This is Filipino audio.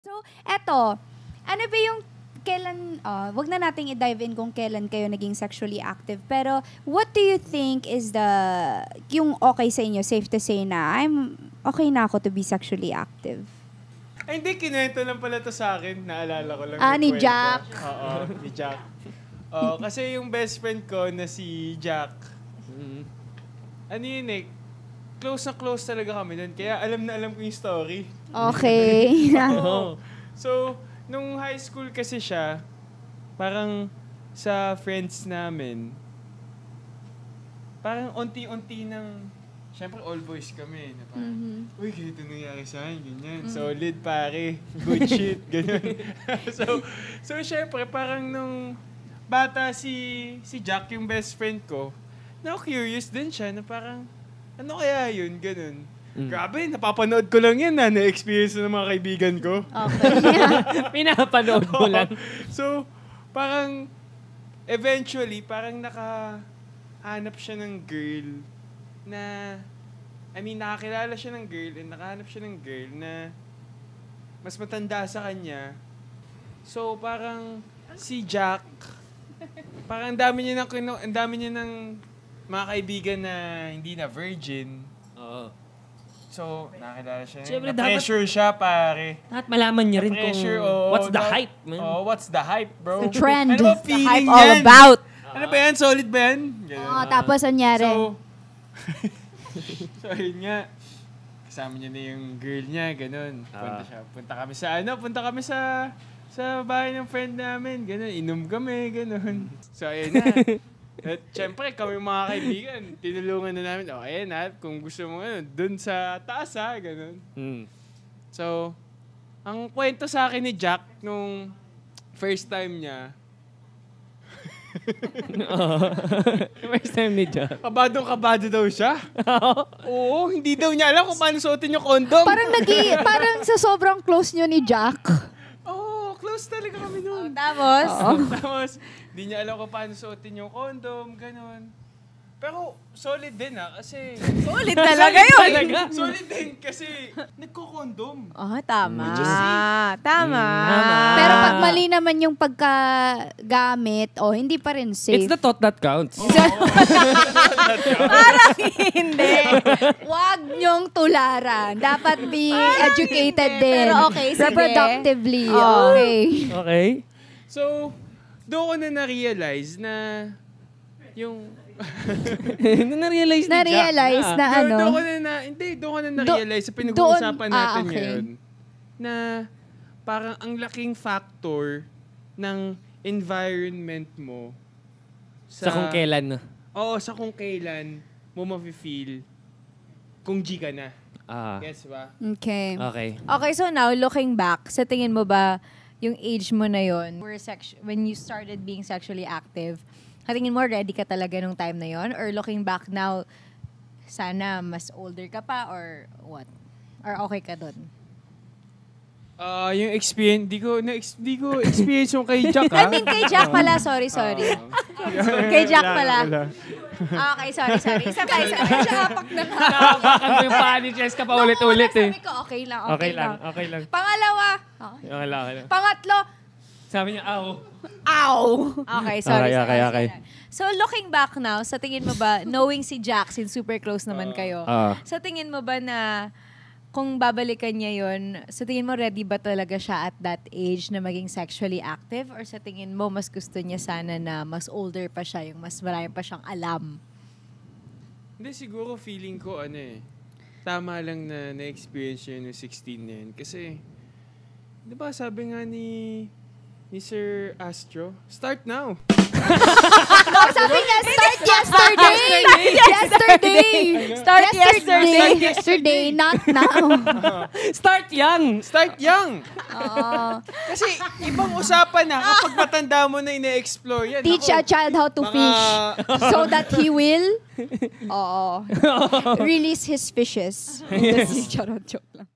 So, eto, ano ba yung kailan, wag na nating i-dive in kung kailan kayo naging sexually active, pero what do you think is yung okay sa inyo, safe to say na, okay na ako to be sexually active? Ay, hindi, kinuwento lang pala to sa akin. Naalala ko lang. Ni kwento. Jack. Oo, ni Jack. Kasi yung best friend ko na si Jack, ano yun eh, close na close talaga kami nun. Kaya alam na alam ko yung story. Okay. So, nung high school kasi siya, parang sa friends namin, parang unti-unti ng, syempre all boys kami. Na parang, uy, ganito nangyari sa akin, ganyan. Solid pare, good shit, ganyan. so syempre, parang nung bata si Jack, yung best friend ko, na-curious din siya na parang, ano kaya yun, ganun. Grabe, napapanood ko lang yan na-experience ng mga kaibigan ko. Okay. Pinapanood mo lang. So, parang, eventually, parang nakahanap siya ng girl na, nakakilala siya ng girl and nakahanap siya ng girl na mas matanda sa kanya. So, parang, si Jack, parang ang dami niya ng mga kaibigan na hindi na virgin. Oo. So, nakakilala siya. Siyempre, Na-pressure siya, pare. At malaman niya rin kung what's the hype, man. Oh, what's the hype, bro? The trend. Ano ba The feeling hype all yan? about. Ano ba yan? Solid ba yan? Tapos anyari? So, yun nga. Kasama niya na yung girl niya, ganun. Punta kami sa bahay ng friend namin, ganun. Inom kami, ganun. So, ayun na. At syempre, kami mga kaibigan, tinulungan na namin, ayan na, kung gusto mo, dun sa taas ganun. So, ang kwento sa akin ni Jack, nung first time niya, First time ni Jack. kabado daw siya. Oo, hindi daw niya alam kung paano suotin yung condom. Parang sa sobrang close nyo ni Jack. Oo, close talaga kami noon. Tapos? Hindi niya alam kung paano suotin yung condom, ganun. Pero solid din kasi... Solid talaga yun. Solid din kasi nagko-condom. Tama. Tama. Pero pag mali naman yung pagkagamit, hindi pa rin safe. It's the thought that counts. Parang hindi. Huwag niyong tularan. Dapat be educated din. Pero okay, sige. Reproductively. Okay. Okay. So, doon ko na na-realize na yung... Na-realize ni Jack Na-realize na ano? Doon ko na na-realize sa pinag-uusapan natin okay. ngayon na parang ang laking factor ng environment mo sa kung kailan. Oo, sa kung kailan mo ma-feel kung G ka na. Yes ba? Okay. Okay, so now, looking back, sa tingin mo ba, yung age mo na yon, when you started being sexually active, sa tingin mo, ready ka talaga nung time na yon? Or looking back now, sana mas older ka pa or what? Or okay ka dun? Yung experience, di ko experience yung kay Jack, I mean, kay Jack pala. Sorry. Kay Jack pala. Okay, sorry. Isa pa. Apak na ka. Nakapakan mo yung paa ni Jessica pa ulit-ulit eh. Sabi ko, okay lang. Okay lang. Pangalawa. Okay lang. Pangatlo. Sabi niya, Okay, sorry. Okay. So, looking back now, sa tingin mo ba, knowing si Jack, since super close naman kayo, sa tingin mo ba na kung babalikan niya yon, sa tingin mo ready ba talaga siya at that age na maging sexually active? Or sa tingin mo, mas gusto niya sana na mas older pa siya, yung mas marami pa siyang alam? Hindi, siguro feeling ko, tama lang na na-experience yun yung 16 na yun. Kasi, di ba sabi nga ni Sir Astro, start now. Sabi niya, start yesterday, not now. Start young. Kasi ibang usapan na kapag matanda mo na ina-explore yan. Teach a child how to fish so that he will release his fishes. Joke lang.